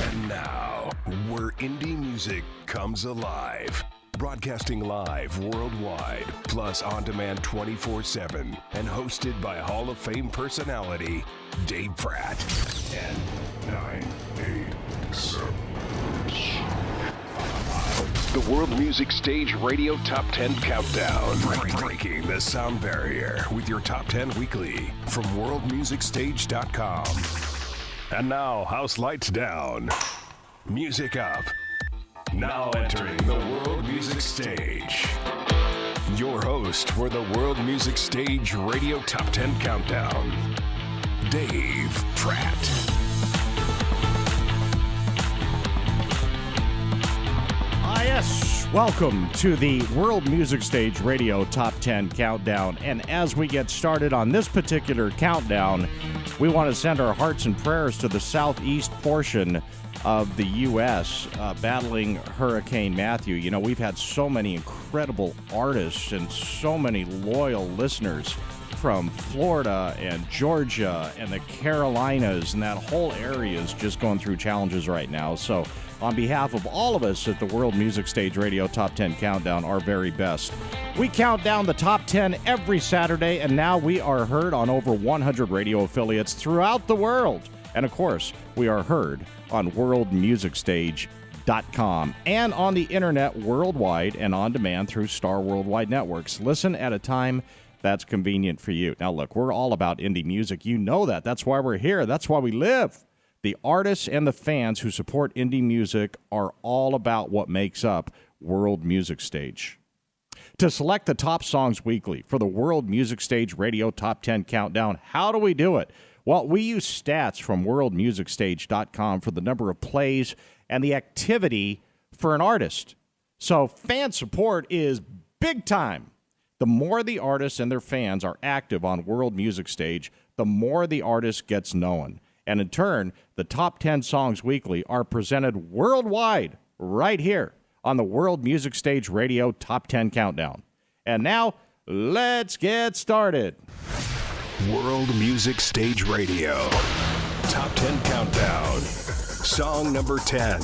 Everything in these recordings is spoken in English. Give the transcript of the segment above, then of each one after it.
And now, where indie music comes alive. Broadcasting live worldwide, plus on demand 24/7, and hosted by Hall of Fame personality Dave Pratt. 10, 9, 8, 7. The World Music Stage Radio Top 10 Countdown. Breaking the sound barrier with your Top 10 Weekly from worldmusicstage.com. And now, house lights down, music up. Now entering the World Music Stage. Your host for the World Music Stage Radio Top 10 Countdown, Dave Pratt. Yes, welcome to the World Music Stage Radio Top 10 Countdown. And as we get started on this particular countdown, we want to send our hearts and prayers to the southeast portion of the U.S. Battling Hurricane Matthew. You know, we've had so many incredible artists and so many loyal listeners from Florida and Georgia and the Carolinas, and that whole area is just going through challenges right now. So on behalf of all of us at the World Music Stage Radio Top 10 Countdown, our very best. We count down the top 10 every Saturday, and now we are heard on over 100 radio affiliates throughout the world. And of course, we are heard on worldmusicstage.com and on the internet worldwide and on demand through Star Worldwide Networks. Listen at a time that's convenient for you. Now, look, we're all about indie music. You know that. That's why we're here. That's why we live. The artists and the fans who support indie music are all about what makes up World Music Stage. To select the top songs weekly for the World Music Stage Radio Top 10 Countdown, how do we do it? Well, we use stats from worldmusicstage.com for the number of plays and the activity for an artist. So fan support is big time. The more the artists and their fans are active on World Music Stage, the more the artist gets known. And in turn, the top 10 songs weekly are presented worldwide right here on the World Music Stage Radio Top 10 Countdown. And now, let's get started. World Music Stage Radio Top 10 Countdown. Song number 10.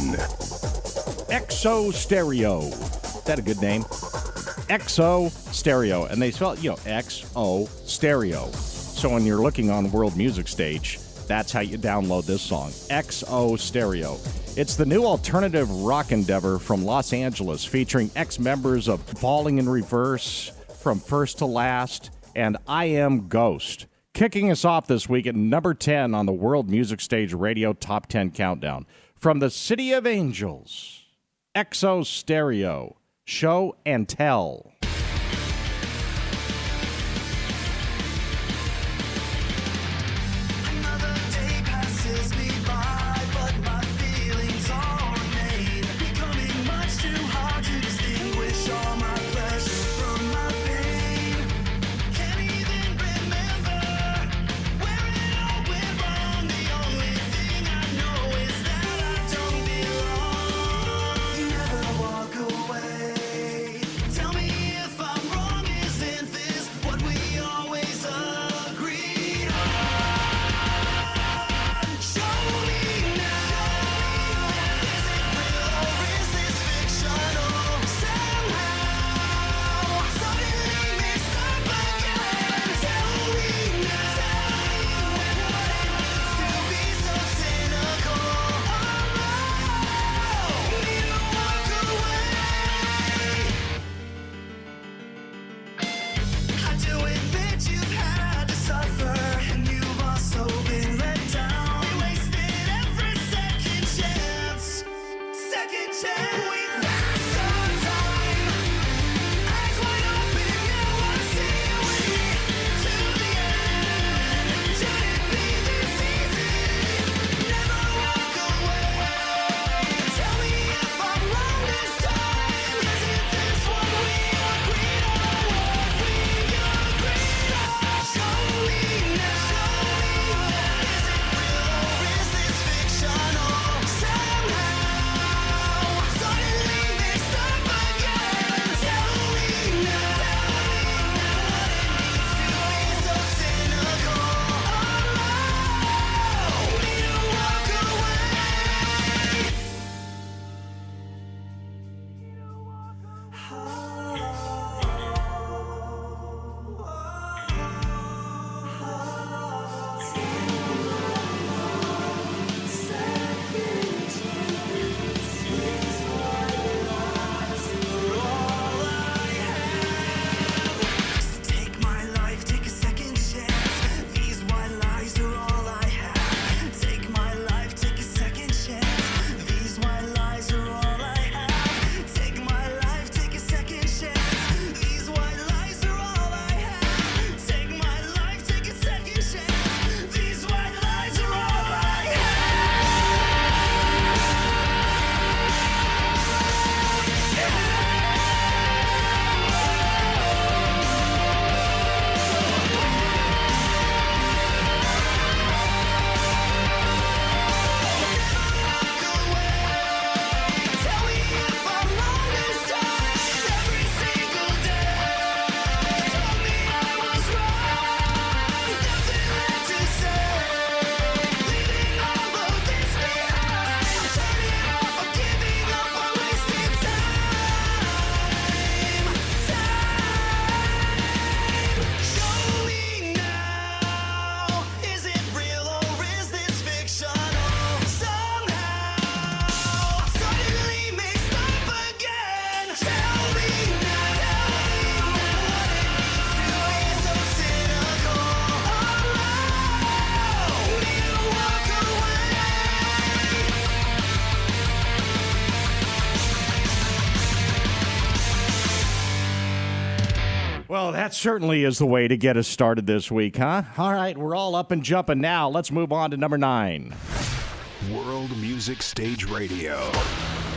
XO Stereo. Is that a good name? XO Stereo. And they spell it, XO Stereo. So when you're looking on World Music Stage, that's how you download this song, XO Stereo. It's the new alternative rock endeavor from Los Angeles, featuring ex-members of Falling in Reverse, From First to Last, and I Am Ghost. Kicking us off this week at number 10 on the World Music Stage Radio Top 10 Countdown. From the City of Angels, XO Stereo, Show and Tell. Tell me Oh, that certainly is the way to get us started this week, huh? All right, we're all up and jumping now. Let's move on to number 9. World Music Stage Radio.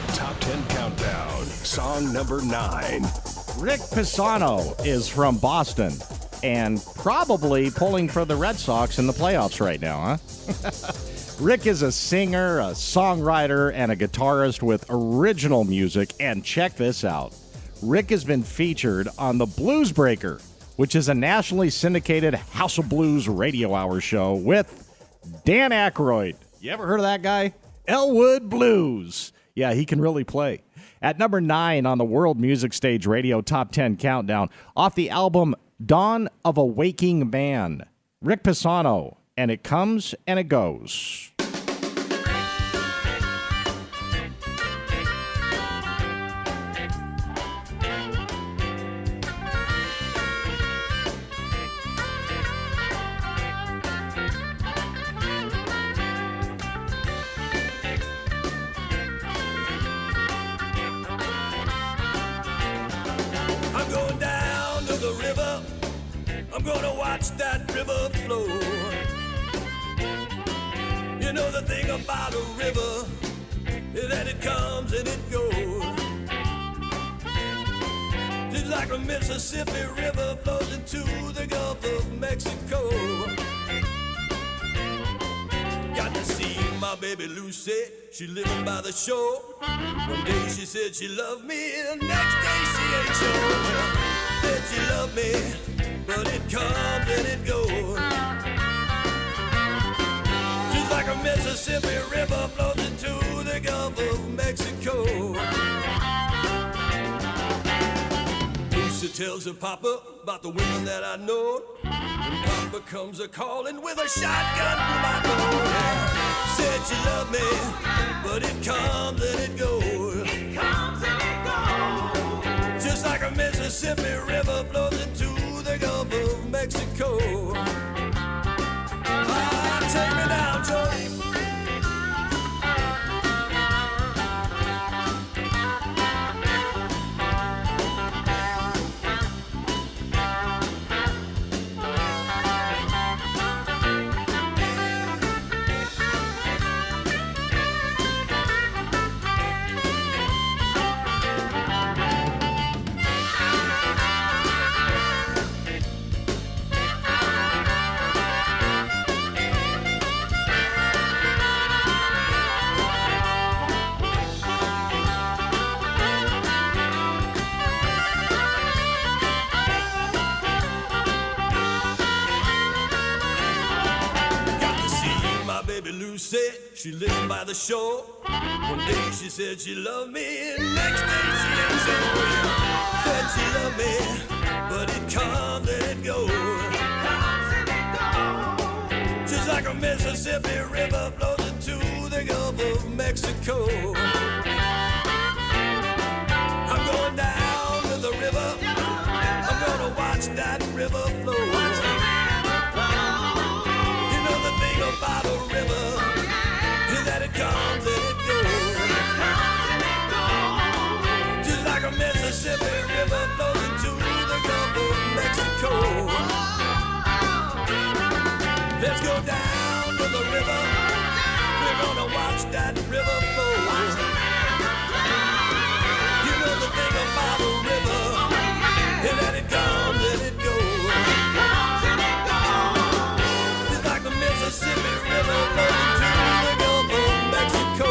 Top 10 Countdown. Song number 9. Rick Pisano is from Boston and probably pulling for the Red Sox in the playoffs right now, huh? Rick is a singer, a songwriter, and a guitarist with original music. And check this out. Rick has been featured on The Blues Breaker, which is a nationally syndicated House of Blues radio hour show with Dan Aykroyd. You ever heard of that guy? Elwood Blues. Yeah, he can really play. At number 9 on the World Music Stage Radio Top 10 Countdown, off the album Dawn of a Waking Man, Rick Pisano, and It Comes and It Goes. I'm gonna watch that river flow. You know the thing about a river is that it comes and it goes. Just like a Mississippi River flows into the Gulf of Mexico. Got to see my baby Lucy, she living by the shore. One day she said she loved me, the next day she ain't sure. Said she loved me, but it comes and it goes. Just like a Mississippi River flows into the Gulf of Mexico. Lucy tells her papa about the women that I know. And papa comes a-calling with a shotgun through my door. Yeah. Said she loved me, but it comes and it goes. It comes and it goes. Just like a Mississippi River flows into the Gulf of Mexico. Ah, take me down, Joe. She lived by the shore. One day she said she loved me, next day she ain't sure. Said she loved me, but it comes and it goes. It comes and it goes. Just like a Mississippi River flows into the Gulf of Mexico. I'm going down to the river. I'm gonna watch that river flow. You know the thing about a river, that it comes and it goes. It comes and it goes. Just like a Mississippi River flows into the Gulf of Mexico. Let's go down to the river. We're gonna watch that river flow. You know the thing about a river is that it comes and it goes. It comes and it goes. Just like the Mississippi River flows into the Gulf of Mexico.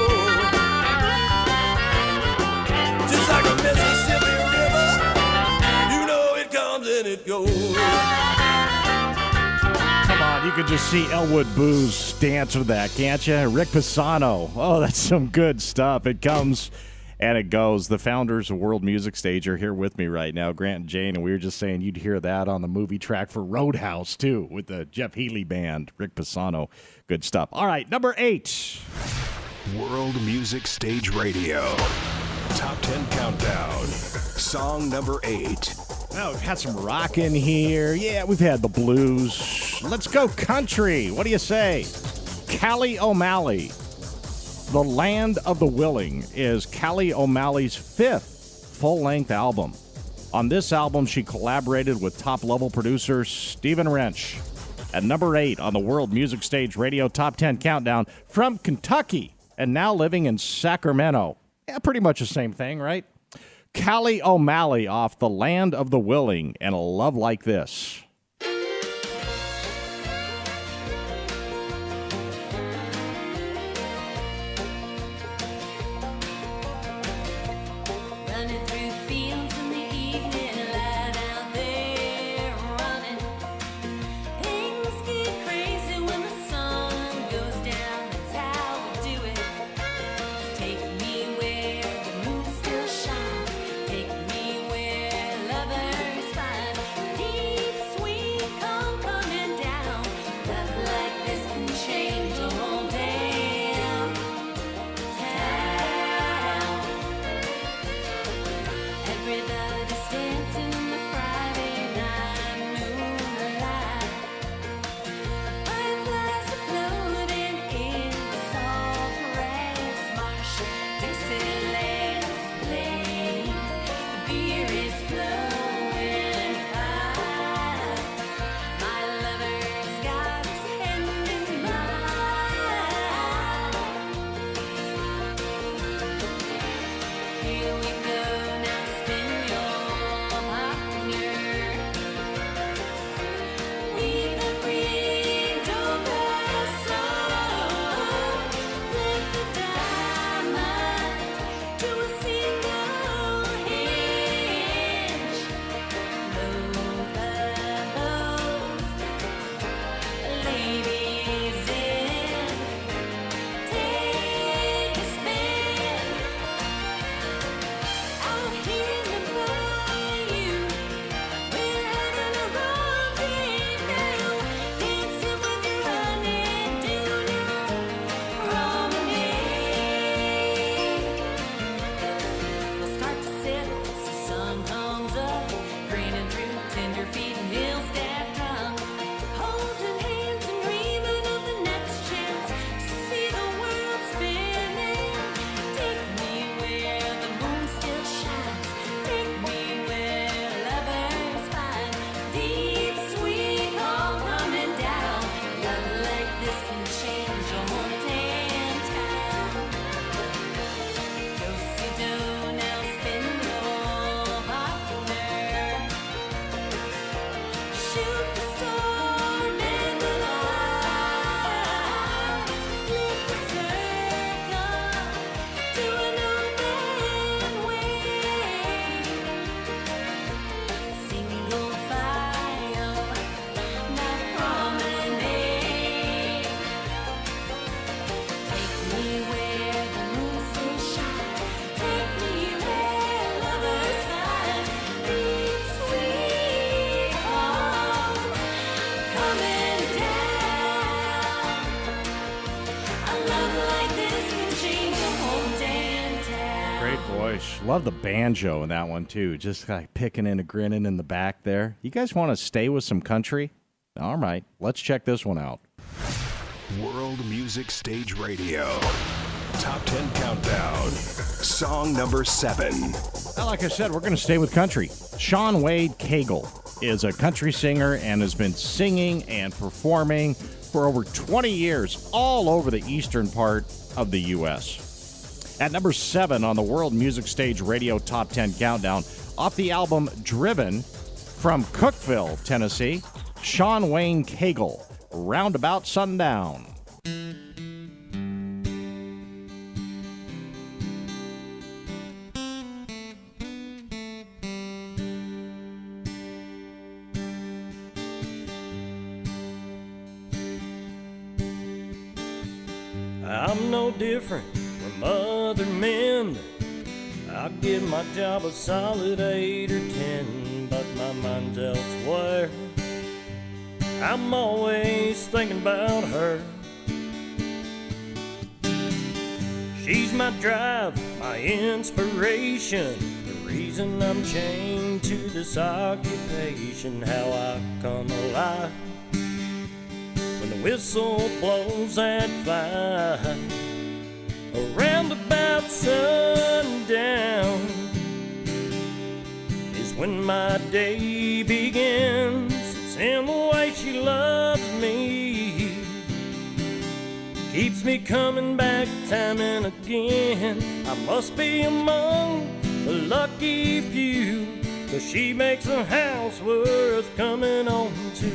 Just like a Mississippi River, you know it comes and it goes. Come on, you can just see Elwood Blues dance with that, can't you? Rick Pisano. Oh, that's some good stuff. It comes and it goes. The founders of World Music Stage are here with me right now, Grant and Jane, and we were just saying you'd hear that on the movie track for Roadhouse, too, with the Jeff Healey Band. Rick Pisano. Good stuff. All right, number 8. World Music Stage Radio. Top 10 Countdown. Song number 8. Well, we've had some rock in here. Yeah, we've had the blues. Let's go country. What do you say? Kally O'Malley. The Land of the Willing is Kally O'Malley's 5th full-length album. On this album, she collaborated with top-level producer Stephen Wrench. At number 8 on the World Music Stage Radio Top 10 Countdown, from Kentucky and now living in Sacramento. Yeah, pretty much the same thing, right? Kally O'Malley off The Land of the Willing and A Love Like This. Running through fields in the evening light out there running. Things get crazy when the sun goes down. That's how we do it. Take me where the moon still shines. Take me where lovers find deep, sweet calm coming down. Love like this can change a whole damn town. Everybody's dancing in the Friday night moonlight. Fireflies are floating in the salt grass marsh. Dixieland's playing, the beer is flowing fine. My lover's got his hand in mine. Here we go, now spin your partner. We've agreed to pass on. Flip the diamond to a single hinge. Load the boat, ladies in. Take a spin. Out here in the bayou, we're having a rendezvous. Dancing with your honey-do promenade. We'll start to set as the sun comes up, green and true, tender feet and hills that come. Holding hands and dreaming of the next chance to see the world spinning. Take me where the moon still shines. Take me where lovers find deep, sweet calm coming down. Love like this can change a whole damn town. Do-si-do, now spin your partner. Shoot the storm in the light. Flip the circle to an open way. Single file, not promenade. Take me where the moon still shines. Take me where lovers find deep, sweet calm coming down. A love like this can change a whole damn town. Great voice. Love the banjo in that one, too. Just like picking and a grinning in the back there. You guys want to stay with some country? All right, let's check this one out. World Music Stage Radio. Top 10 Countdown. Song number 7. Well, like I said, we're going to stay with country. Shon Wade-Cagle is a country singer and has been singing and performing for over 20 years all over the eastern part of the U.S. At number 7 on the World Music Stage Radio Top 10 Countdown, off the album Driven, from Cookeville, Tennessee, Shon Wade-Cagle, Roundabout Sundown. I'm no different from other men. I give my job a solid 8 or 10, but my mind's elsewhere. I'm always thinking about her. She's my drive, my inspiration, the reason I'm chained to this occupation, how I come alive when the whistle blows at 5. Around about sundown is when my day begins. It's in the way she loves me, keeps me coming back time and again. I must be among the lucky few, 'cause she makes a house worth coming on to.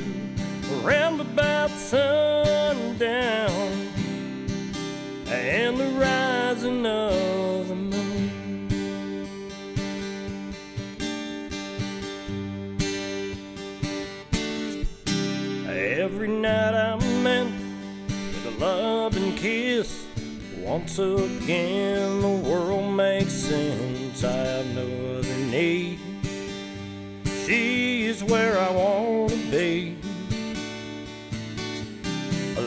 Around about sundown and the rising of the moon. Every night I'm meant with a loving kiss. Once again the world makes sense. I have no other need. She is where I want to be.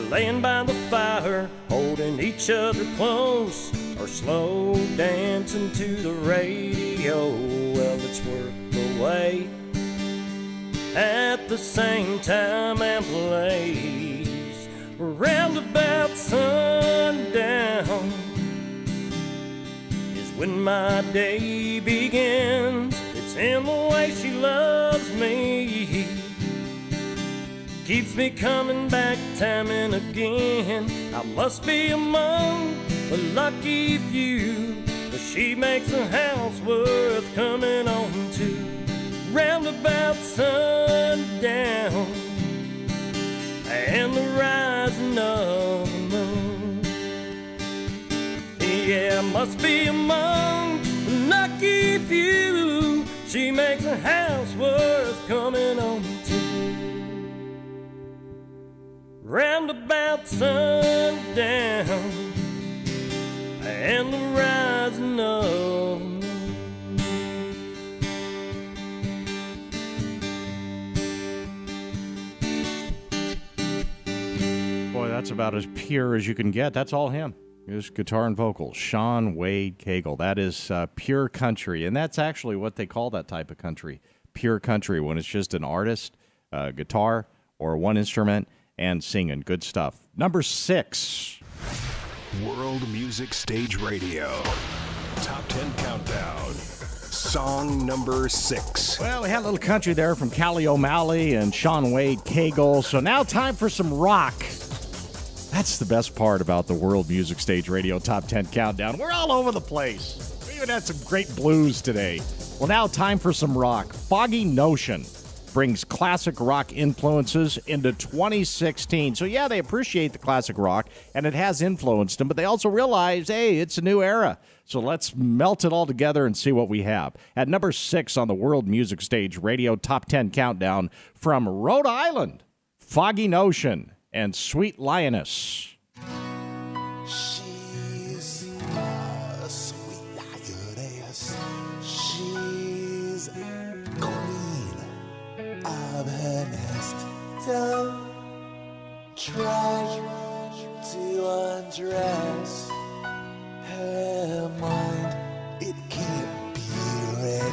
Laying by the fire, holding each other close, or slow dancing to the radio. Well, it's worth the wait. At the same time and place, round about sundown is when my day begins. It's in the way she loves me, keeps me coming back time and again. I must be among the lucky few, 'cause she makes a house worth coming on to. Round about sundown and the rising of the moon. Yeah, I must be among the lucky few. She makes a house worth coming on to. Round about sundown and the rising of the moon. Boy, that's about as pure as you can get. That's all him. His guitar and vocals. Shon Wade-Cagle. That is pure country. And that's actually what they call that type of country. Pure country, when it's just an artist, guitar, or one instrument, and singing. Good stuff. Number 6. World Music Stage Radio. Top 10 Countdown. Song number 6. Well, we had a little country there from Kally O'Malley and Shon Wade-Cagle. So now time for some rock. That's the best part about the World Music Stage Radio Top 10 Countdown. We're all over the place. We even had some great blues today. Well, now time for some rock. Foggy Nocean brings classic rock influences into 2016. So, yeah, they appreciate the classic rock, and it has influenced them, but they also realize, hey, it's a new era. So let's melt it all together and see what we have. At number 6 on the World Music Stage Radio Top 10 Countdown, from Rhode Island, Foggy Nocean and Sweet Lioness. She's a sweet lioness. She's queen of her nest. Don't try to undress her mind. It can't be read.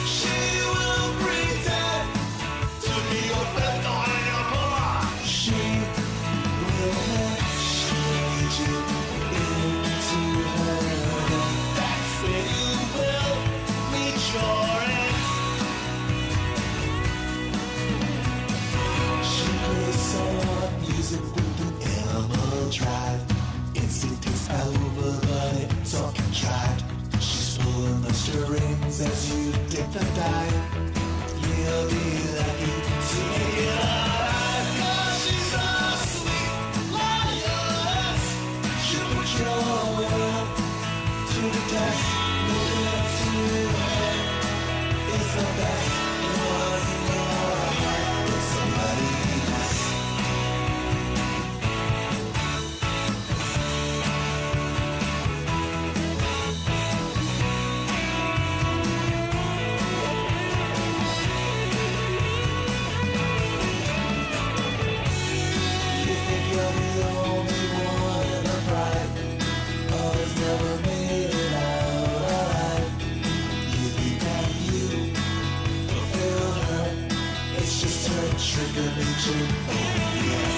She will pretend to be your friend or your boy. She will shade you into her net. That's where you will meet your end. She plays soft music with an animal drive. Instinct is over, but it's all contrived. She's pulling the strings as you dip the dive. You'll be lucky to make it alright. 'Cause she's a sweet lioness. She'll put your world to the test. Looking up to her is the best. It was in your heart. It's somebody else. You think you're the only one in the pride. Others never made it out alive. You think that you fulfill her. It's just her trick of nature. Oh yeah.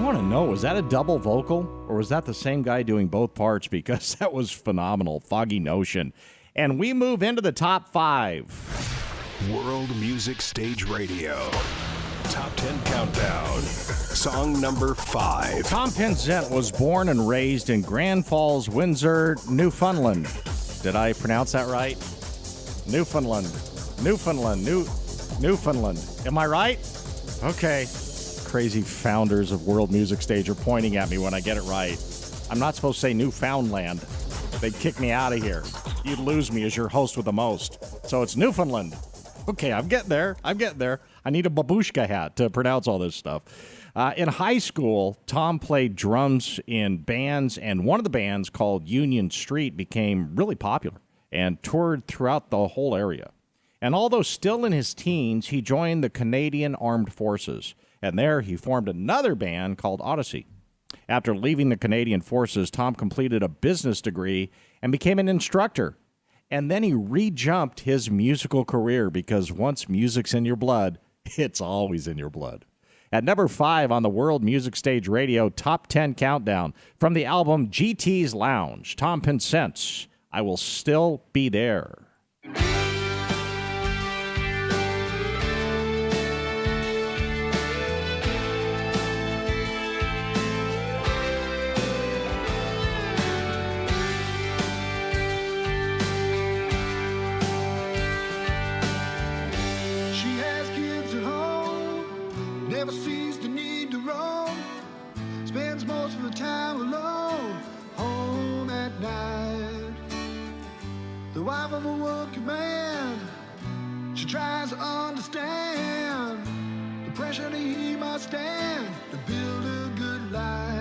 want to know, was that a double vocal or was that the same guy doing both parts? Because that was phenomenal. Foggy Nocean. And we move into the top 5. World Music Stage Radio. Top 10 Countdown. Song number 5. Tom Pinsent was born and raised in Grand Falls, Windsor, Newfoundland. Did I pronounce that right? Newfoundland. Am I right? Okay. Crazy founders of World Music Stage are pointing at me when I get it right. I'm not supposed to say Newfoundland. They'd kick me out of here. You'd lose me as your host with the most. So it's Newfoundland. Okay, I'm getting there. I need a babushka hat to pronounce all this stuff. In high school, Tom played drums in bands, and one of the bands called Union Street became really popular and toured throughout the whole area. And although still in his teens, he joined the Canadian Armed Forces. And there he formed another band called Odyssey. After leaving the Canadian Forces, Tom completed a business degree and became an instructor. And then he re-jumped his musical career because once music's in your blood, it's always in your blood. At number 5 on the World Music Stage Radio Top 10 Countdown, from the album GT's Lounge, Tom Pinsent's I Will Still Be There. Never sees the need to roam. Spends most of the time alone, home at night. The wife of a working man, she tries to understand the pressure that he must stand to build a good life.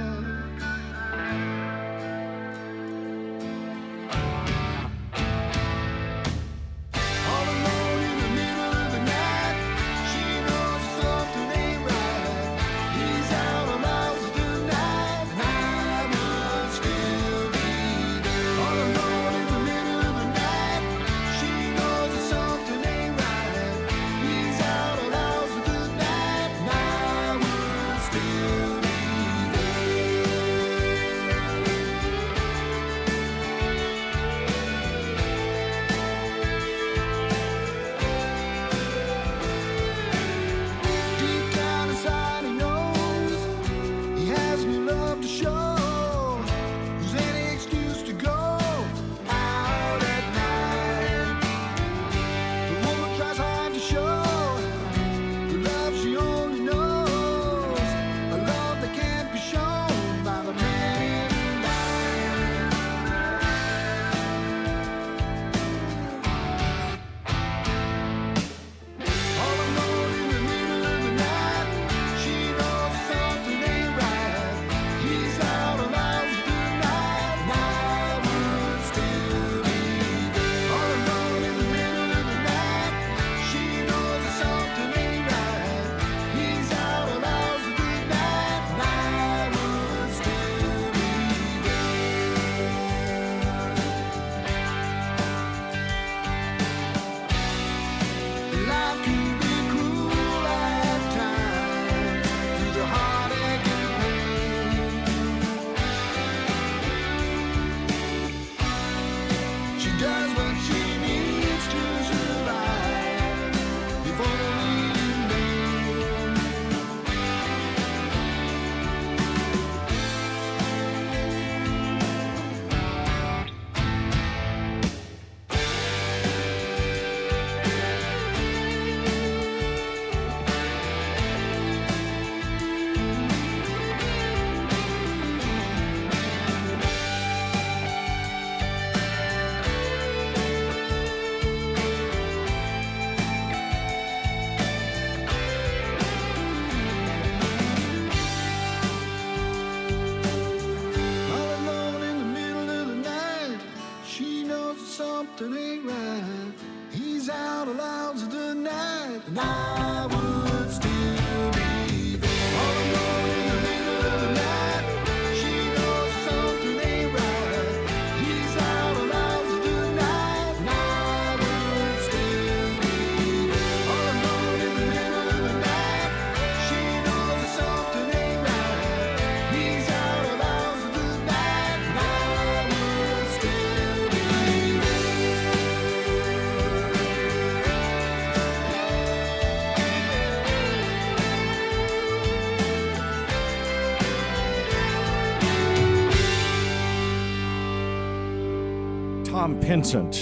from Pinsent,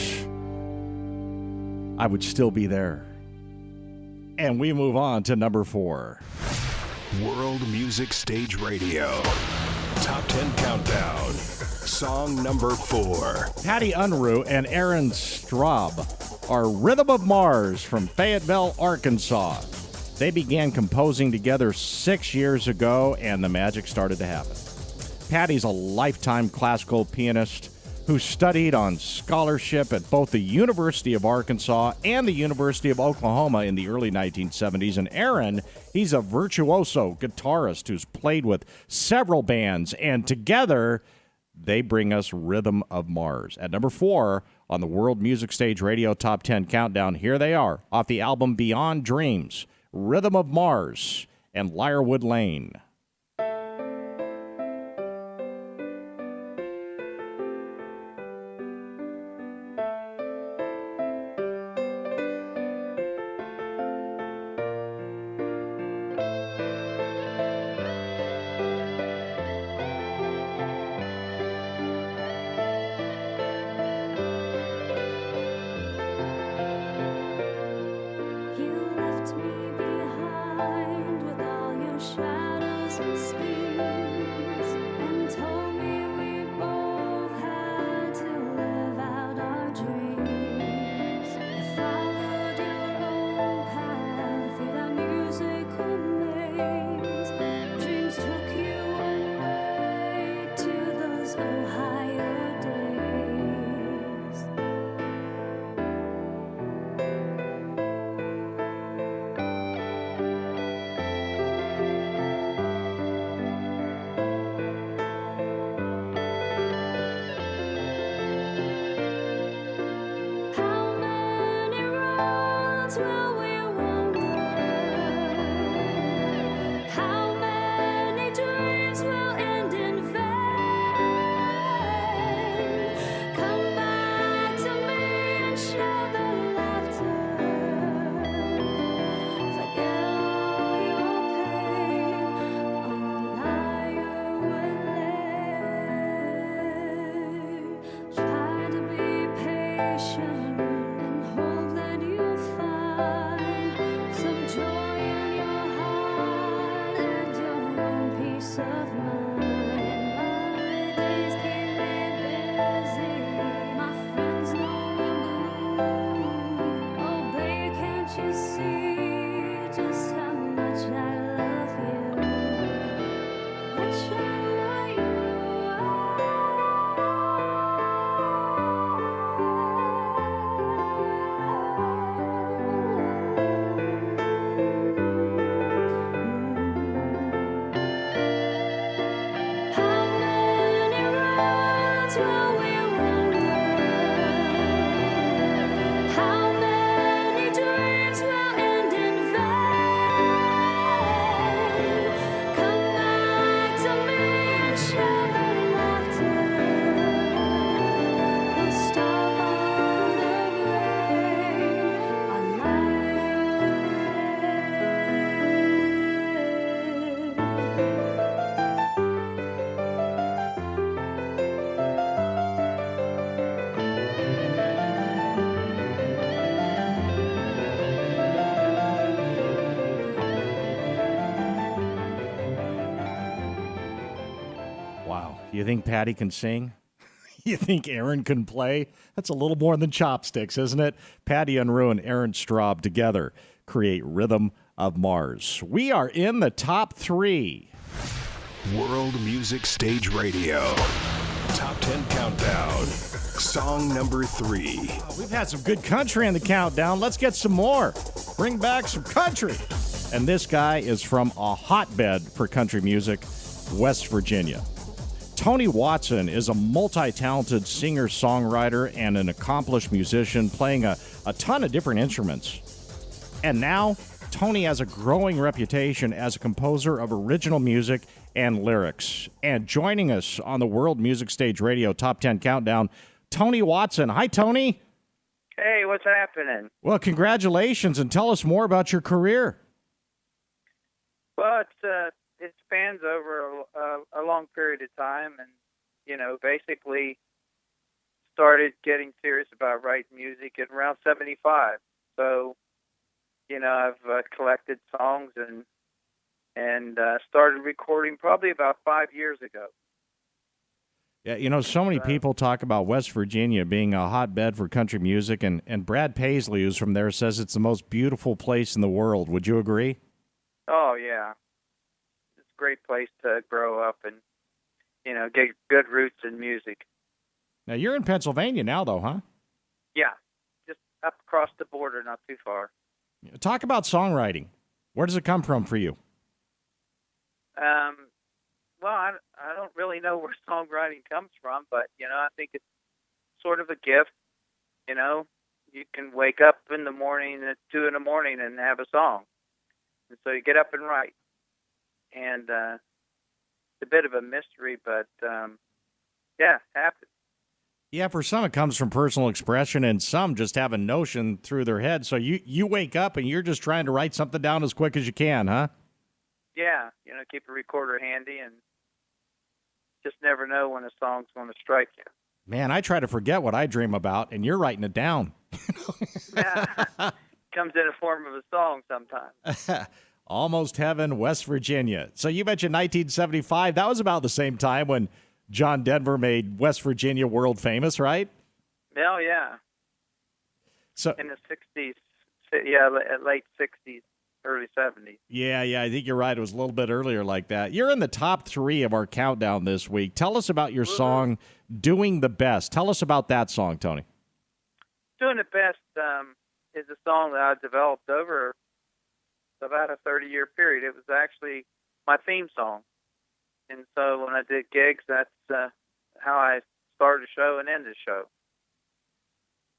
I Would Still Be There. And we move on to number 4. World Music Stage Radio. Top 10 Countdown. Song number 4. Patty Unruh and Aaron Straub are Rhythm of Mars from Fayetteville, Arkansas. They began composing together 6 years ago, and the magic started to happen. Patty's a lifetime classical pianist who studied on scholarship at both the University of Arkansas and the University of Oklahoma in the early 1970s. And Aaron, he's a virtuoso guitarist who's played with several bands, and together they bring us Rhythm of Mars. At number 4 on the World Music Stage Radio Top 10 Countdown, here they are, off the album Beyond Dreams, Rhythm of Mars and Lyrewood Lane. You left me behind with all your shadows and schemes, and told me we both had to live out our dreams. You followed your own path through that musical maze. Dreams took you away to those Ohio days. How many roads will we wander? How many dreams will end in vain? Come back to me and share the laughter. Forget all your pain on Lyrewood Lane. Try to be patient and hope that you'll find some joy in your heart and your own peace of mind. My days keep me busy, my friends know I'm blue. Oh, babe, can't you see just how much I love you? That's right, How many roads will we wander? How many dreams will end in vain? Come back to me and share the laughter. We'll stop all the rain on Wow. You think Patty can sing? You think Aaron can play? That's a little more than chopsticks, isn't it? Patty Unruh and Aaron Straub together create Rhythm of Mars. We are in the top 3. World Music Stage Radio. Top 10 Countdown. Song number 3. We've had some good country in the countdown. Let's get some more. Bring back some country. And this guy is from a hotbed for country music, West Virginia. Tony Watson is a multi-talented singer-songwriter and an accomplished musician playing a ton of different instruments. And now, Tony has a growing reputation as a composer of original music and lyrics. And joining us on the World Music Stage Radio Top 10 Countdown, Tony Watson. Hi, Tony. Hey, what's happening? Well, congratulations, and tell us more about your career. Well, it spans over a long period of time, and basically started getting serious about writing music at around 75. So, I've collected songs and started recording probably about 5 years ago. Yeah, so many people talk about West Virginia being a hotbed for country music, and Brad Paisley, who's from there, says it's the most beautiful place in the world. Would you agree? Oh, yeah. It's a great place to grow up and, get good roots in music. Now, you're in Pennsylvania now, though, huh? Yeah, just up across the border, not too far. Talk about songwriting. Where does it come from for you? Well, I don't really know where songwriting comes from, but, I think it's sort of a gift. You can wake up in the morning at 2 in the morning and have a song. And so you get up and write. And it's a bit of a mystery, but, yeah, it happens. Yeah, for some it comes from personal expression, and some just have a notion through their head. So you wake up and you're just trying to write something down as quick as you can, huh? Yeah, keep a recorder handy and just never know when a song's going to strike you. Man, I try to forget what I dream about, and you're writing it down. Yeah, comes in the form of a song sometimes. Almost Heaven, West Virginia. So you mentioned 1975. That was about the same time when John Denver made West Virginia world famous, right? Oh, yeah. So in the 60s, yeah, late 60s. Early 70s. Yeah, I think you're right. It was a little bit earlier like that. You're in the top 3 of our countdown this week. Tell us about your song, Doing the Best. Tell us about that song, Tony. Doing the Best is a song that I developed over about a 30-year period. It was actually my theme song. And so when I did gigs, that's how I started the show and ended the show.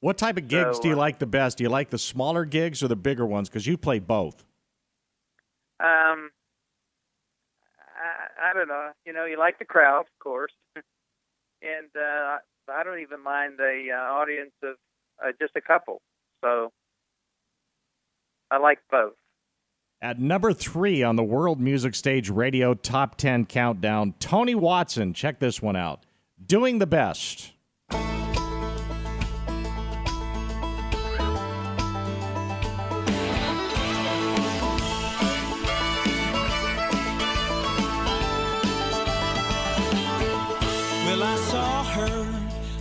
What type of gigs do you like the best? Do you like the smaller gigs or the bigger ones? Because you play both. I don't know. You like the crowd, of course. And I don't even mind the audience of just a couple. So I like both. At number 3 on the World Music Stage Radio Top 10 Countdown, Tony Watson. Check this one out. Doing the Best. Well, I saw her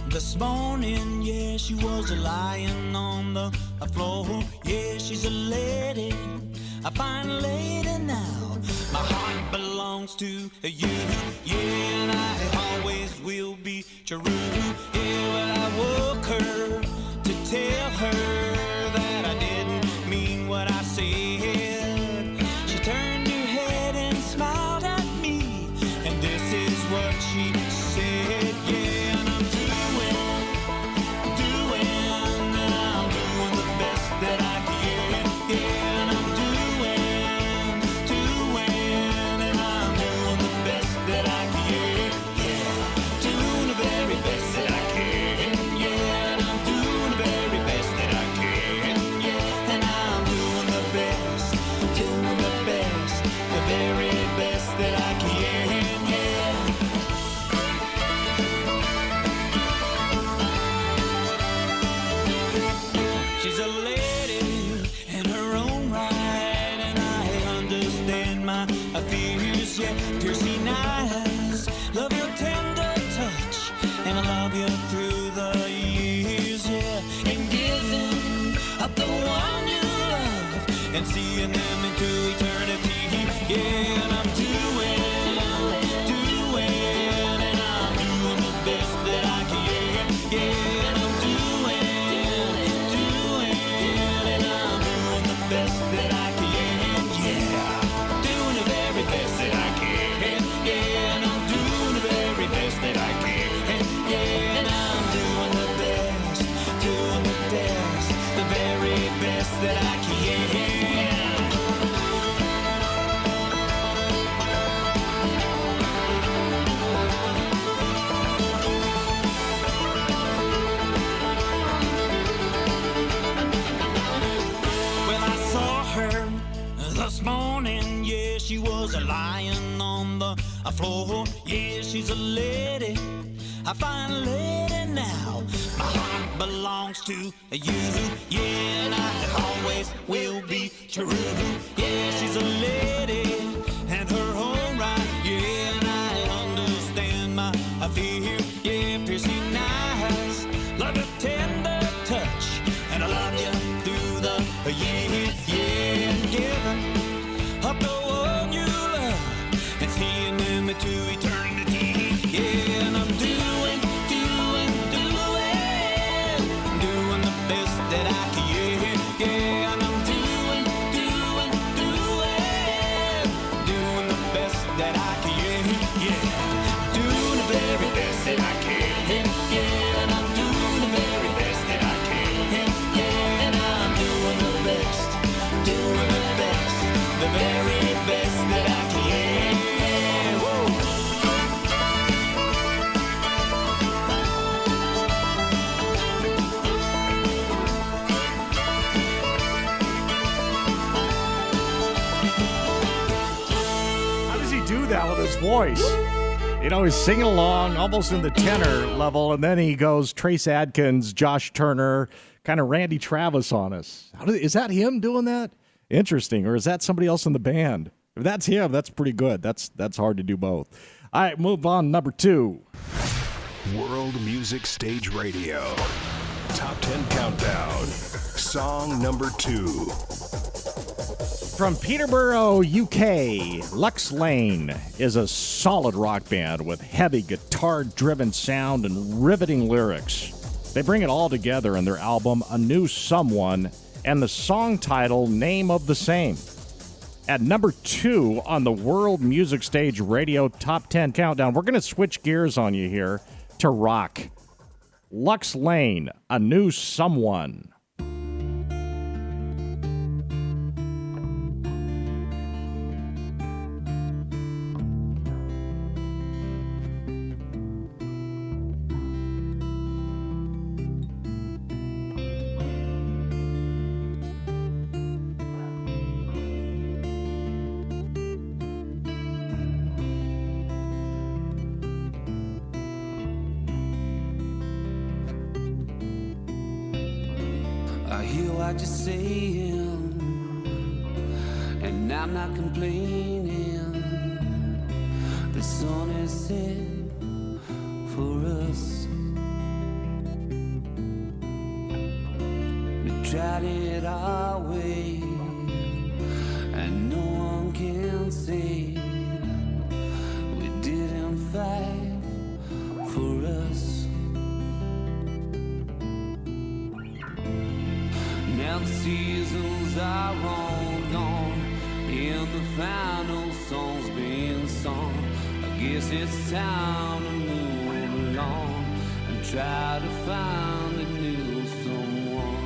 this morning, yeah, she was lying on the floor. Yeah, she's a lady, a fine lady now. My heart belongs to you, yeah, and I always will be true. Yeah, well, I woke her to tell her that I didn't mean what I said. She turned her head and smiled at me, and this is what she said. Yeah, and I'm doing the best that I can. Yeah, and I'm doing, and I'm doing the best that I can. Yeah, doing the very best that I can. Yeah, and I'm doing the very best that I can. Yeah, and I'm doing the best, the very best that I can. Yeah. She's a lady in her own right, and I understand my fears. Yeah, piercing eyes, love your tender touch, and I love you through the years. Yeah, and giving up the one you love and seeing them into eternity. Yeah, and I'm doing, and I'm doing the best that I can. Yeah, and I'm doing, and I'm doing the best that I can. Yeah, doing the very best that I can. Yeah, and I'm doing the very best that I can. Yeah, and I'm doing the best, the very best that I can. Well, I saw her this morning, yeah, she was lying on the floor. Yeah, she's a lady, I find a lady now. My heart belongs to you, yeah, and I always will be true. Yeah, she's a lady, and her whole right, yeah, and I understand my fear. Yeah, piercing eyes, love your tender touch, and I love you through the years, yeah, and giving up the one you love, and seeing me to eternity, yeah, and I'm doing the best that I can, yeah, and I'm doing the best that I can, yeah, doing the very best that I can, yeah, and I'm doing the very best that I can, yeah, and I'm doing the best, the very best that I can, woo. How does he do that with his voice? You know, he's singing along almost in the tenor level, and then he goes Trace Adkins, Josh Turner, kind of Randy Travis on us. Is that him doing that? Interesting. Or is that somebody else in the band? If that's him, that's pretty good. That's hard to do both. All right, move on. Number 2. World Music Stage Radio. Top 10 Countdown. Song number 2. From Peterborough, UK, Lux Lane is a solid rock band with heavy guitar-driven sound and riveting lyrics. They bring it all together in their album A New Someone and the song title Name of the Same. At number 2 on the World Music Stage Radio Top 10 Countdown, we're going to switch gears on you here to rock. Lux Lane, A New Someone. I hear what you're saying, and I'm not complaining. The sun is set for us. We tried it our way, and no one can say we didn't fight for us. Now the seasons are all gone, and the final song's been sung. I guess it's time to move along and try to find a new someone.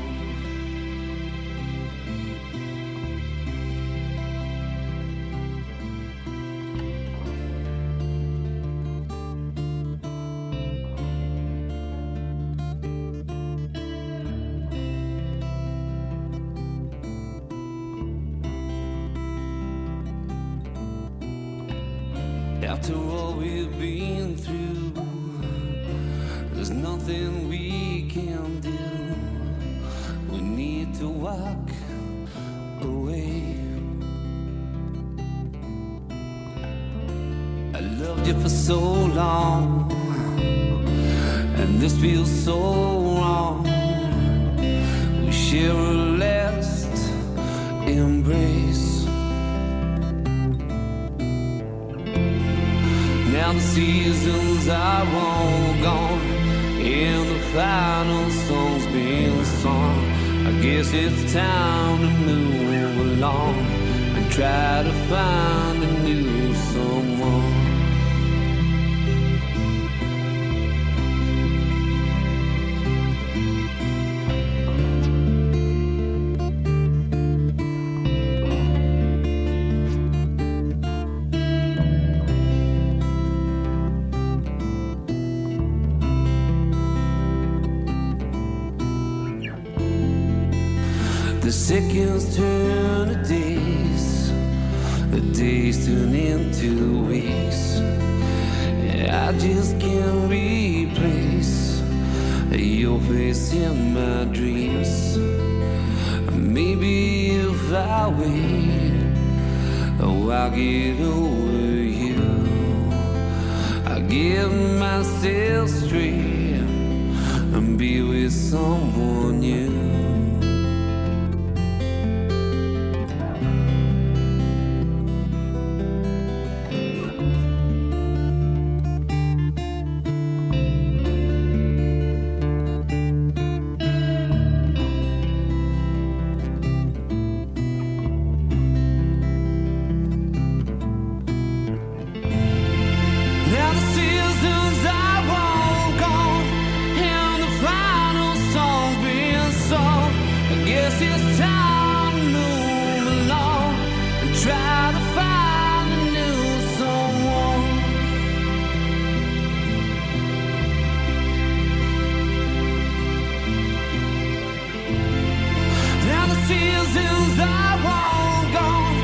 After all we've been through, there's nothing we can do. We need to walk away. I loved you for so long, and this feels so wrong. We share a last embrace. Now the seasons are all gone, and the final song's been sung. I guess it's time to move along and try to find a new someone. The seconds turn to days, The days turn into weeks. I just can't replace your face in my dreams. Maybe if I wait, I'll get over you. I get myself straight and be with someone new. Now the seasons are all gone and the final song's been sung. I guess it's time to move along and try to find a new someone. Now the seasons are all gone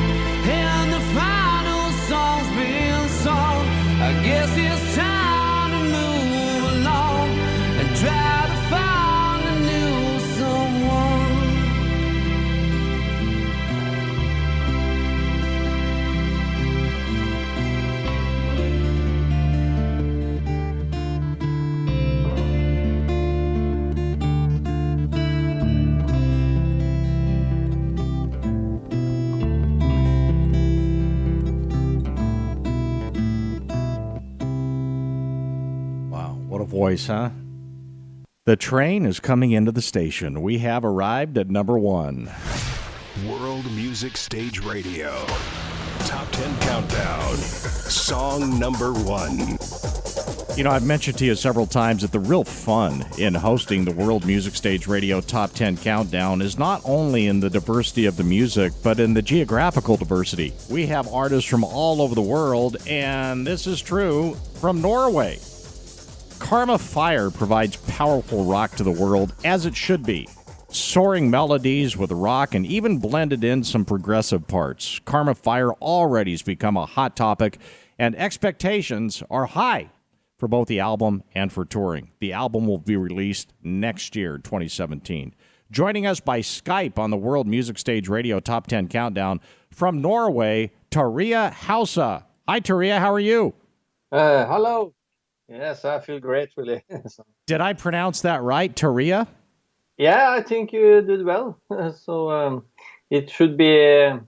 and the final song's been sung. I guess it's time to move along and try to find a new someone. Wow, what a voice, huh? The train is coming into the station. We have arrived at number 1. World Music Stage Radio. Top 10 Countdown. Song number 1. You know, I've mentioned to you several times that the real fun in hosting the World Music Stage Radio Top 10 Countdown is not only in the diversity of the music, but in the geographical diversity. We have artists from all over the world, and this is true from Norway. Karma Fire provides powerful rock to the world, as it should be. Soaring melodies with rock and even blended in some progressive parts. Karma Fire already has become a hot topic, and expectations are high for both the album and for touring. The album will be released next year, 2017. Joining us by Skype on the World Music Stage Radio Top 10 Countdown from Norway, Taria Hausa. Hi, Taria. How are you? Hello. Yes, I feel great, really. Did I pronounce that right, Taria? Yeah, I think you did well. So it should be, in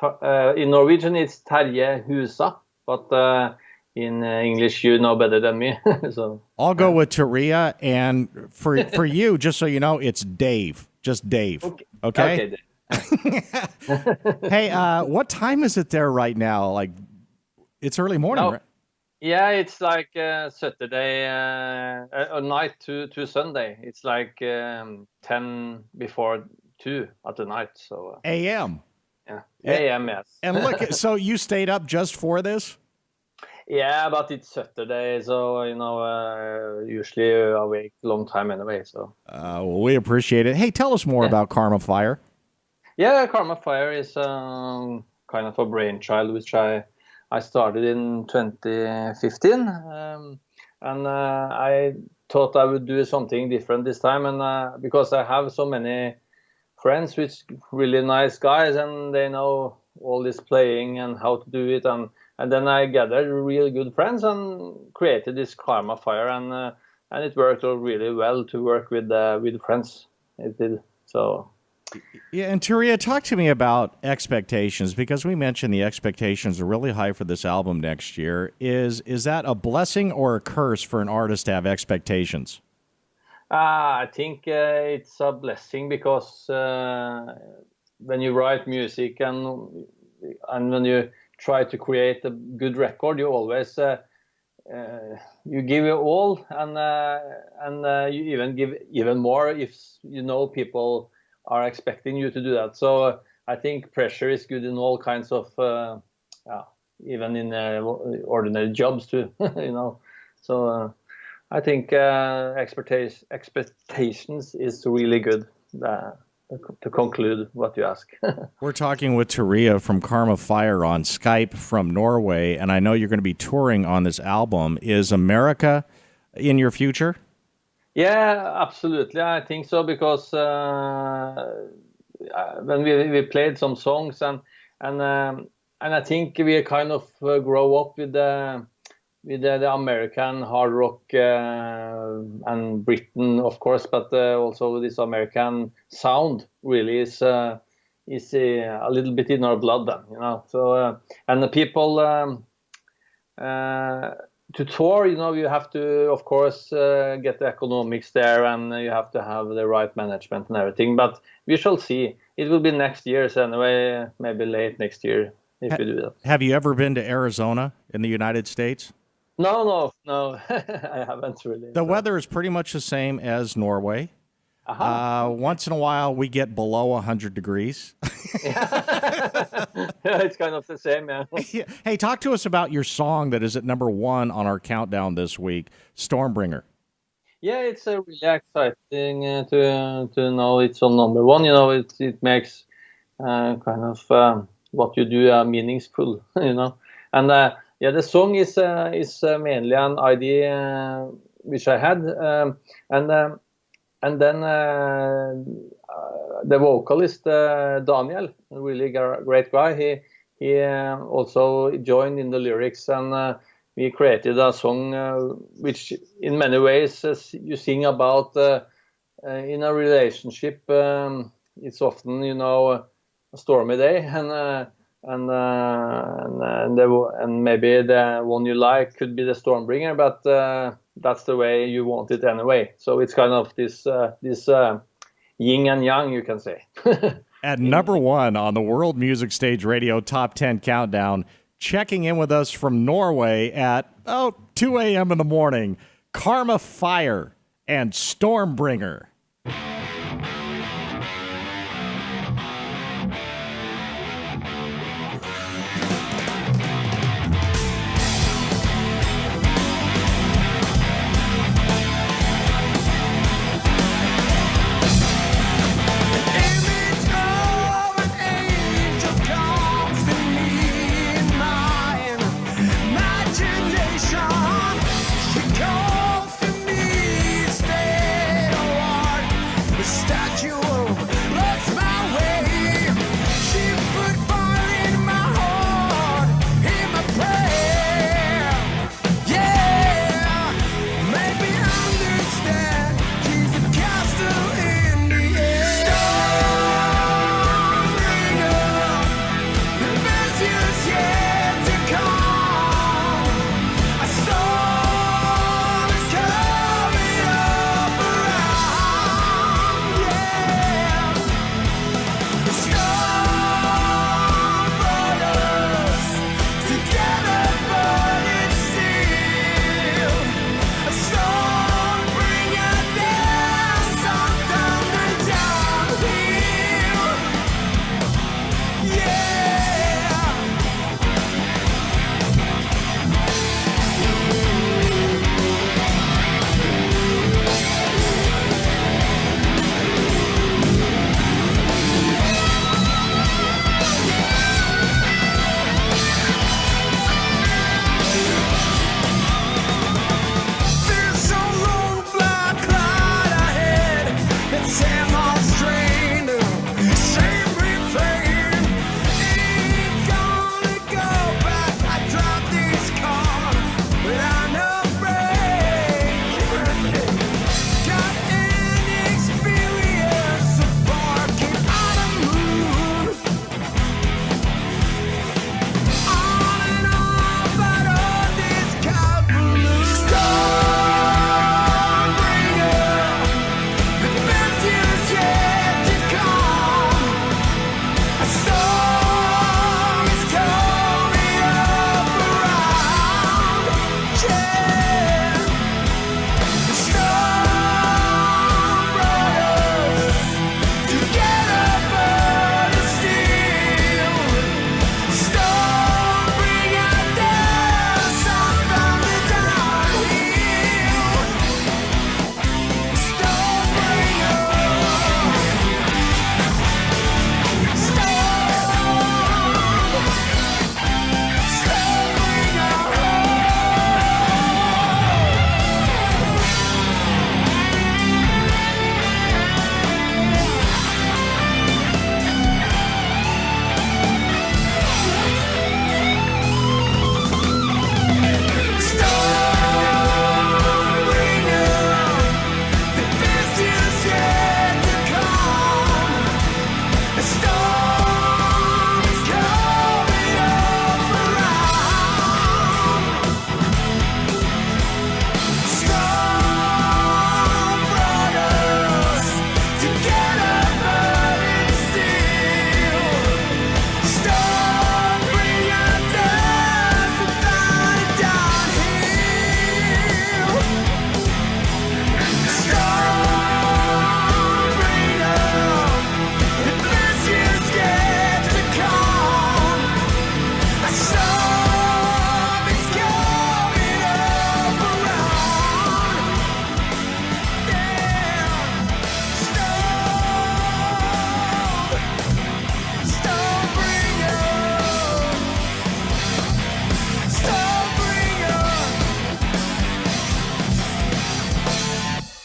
Norwegian, it's Terje Husa, but in English, you know better than me. So I'll go with Taria, and for you, just so you know, it's Dave. Just Dave. Okay? Dave. Hey, what time is it there right now? Like, it's early morning, right? Yeah, it's like Saturday night to Sunday. It's like 10 before 2 at the night. So A.M. Yeah, a.m. Yes. And look, so you stayed up just for this? Yeah, but it's Saturday, so usually awake long time anyway. So well, we appreciate it. Hey, tell us more about Karma Fire. Yeah, Karma Fire is kind of a brainchild which I started in 2015, and I thought I would do something different this time, and because I have so many friends which really nice guys, and they know all this playing and how to do it, and then I gathered really good friends and created this Karma Fire, and it worked out really well to work with friends. It did. So yeah, and Taria, talk to me about expectations, because we mentioned the expectations are really high for this album next year. Is that a blessing or a curse for an artist to have expectations? I think it's a blessing, because when you write music and when you try to create a good record, you always you give your all, and you even give even more if you know people are expecting you to do that. So I think pressure is good in all kinds of, even in ordinary jobs too, So I think expectations is really good. to conclude what you ask. We're talking with Taria from Karma Fire on Skype from Norway, and I know you're going to be touring on this album. Is America in your future? Yeah, absolutely. I think so because when we played some songs and I think we kind of grow up with the American hard rock and Britain, of course, but also this American sound really is a little bit in our blood, then, you know. So and the people to tour, you know, you have to, of course, get the economics there, and you have to have the right management and everything. But we shall see. It will be next year's anyway, maybe late next year if we do that. Have you ever been to Arizona in the United States? No, I haven't really. The weather is pretty much the same as Norway. Once in a while, we get below 100 degrees. Yeah, it's kind of the same, yeah. Hey, talk to us about your song that is at number 1 on our countdown this week, Stormbringer. Yeah, it's really exciting to know it's on number 1. You know, it makes kind of what you do meaningful, you know. And yeah, the song is mainly an idea which I had, and then the vocalist Daniel, a really great guy, he also joined in the lyrics, and we created a song which in many ways you sing about in a relationship. It's often, you know, a stormy day, and maybe the one you like could be the Stormbringer, but that's the way you want it anyway. So it's kind of this yin and yang, you can say. At number 1 on the World Music Stage Radio Top 10 Countdown, checking in with us from Norway at 2 a.m. in the morning, Karma Fire and Stormbringer. Imagination, she calls to me, stay a while.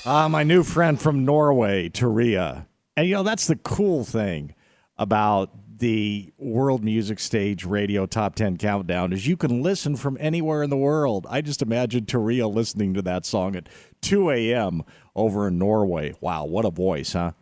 My new friend from Norway, Taria. And, that's the cool thing about the World Music Stage Radio Top 10 Countdown is you can listen from anywhere in the world. I just imagine Taria listening to that song at 2 a.m. over in Norway. Wow, what a voice, huh?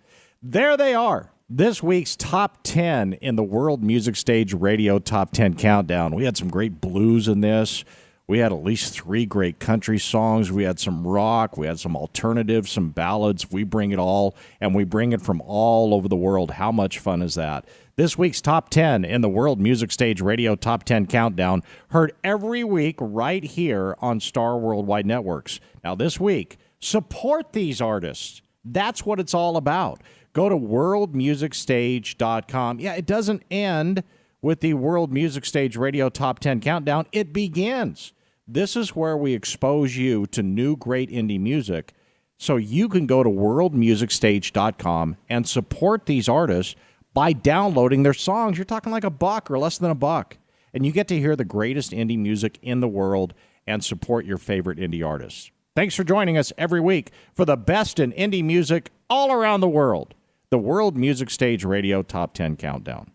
There they are. This week's top 10 in the World Music Stage Radio Top 10 Countdown. We had some great blues in this. We had at least 3 great country songs. We had some rock. We had some alternatives, some ballads. We bring it all, and we bring it from all over the world. How much fun is that? This week's top 10 in the World Music Stage Radio Top 10 Countdown, heard every week right here on Star Worldwide Networks. Now, this week, support these artists. That's what it's all about. Go to worldmusicstage.com. Yeah, it doesn't end with the World Music Stage Radio Top 10 Countdown. It begins. This is where we expose you to new great indie music so you can go to worldmusicstage.com and support these artists by downloading their songs. You're talking like $1 or less than $1. And you get to hear the greatest indie music in the world and support your favorite indie artists. Thanks for joining us every week for the best in indie music all around the world. The World Music Stage Radio Top 10 Countdown.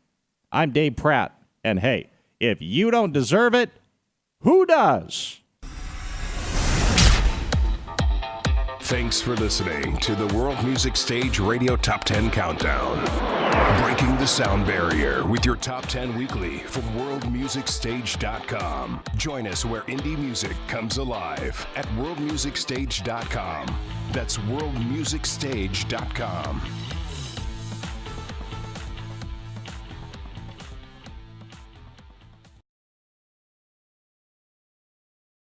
I'm Dave Pratt, and hey, if you don't deserve it, who does? Thanks for listening to the World Music Stage Radio Top 10 Countdown. Breaking the sound barrier with your Top 10 weekly from worldmusicstage.com. Join us where indie music comes alive at worldmusicstage.com. That's worldmusicstage.com.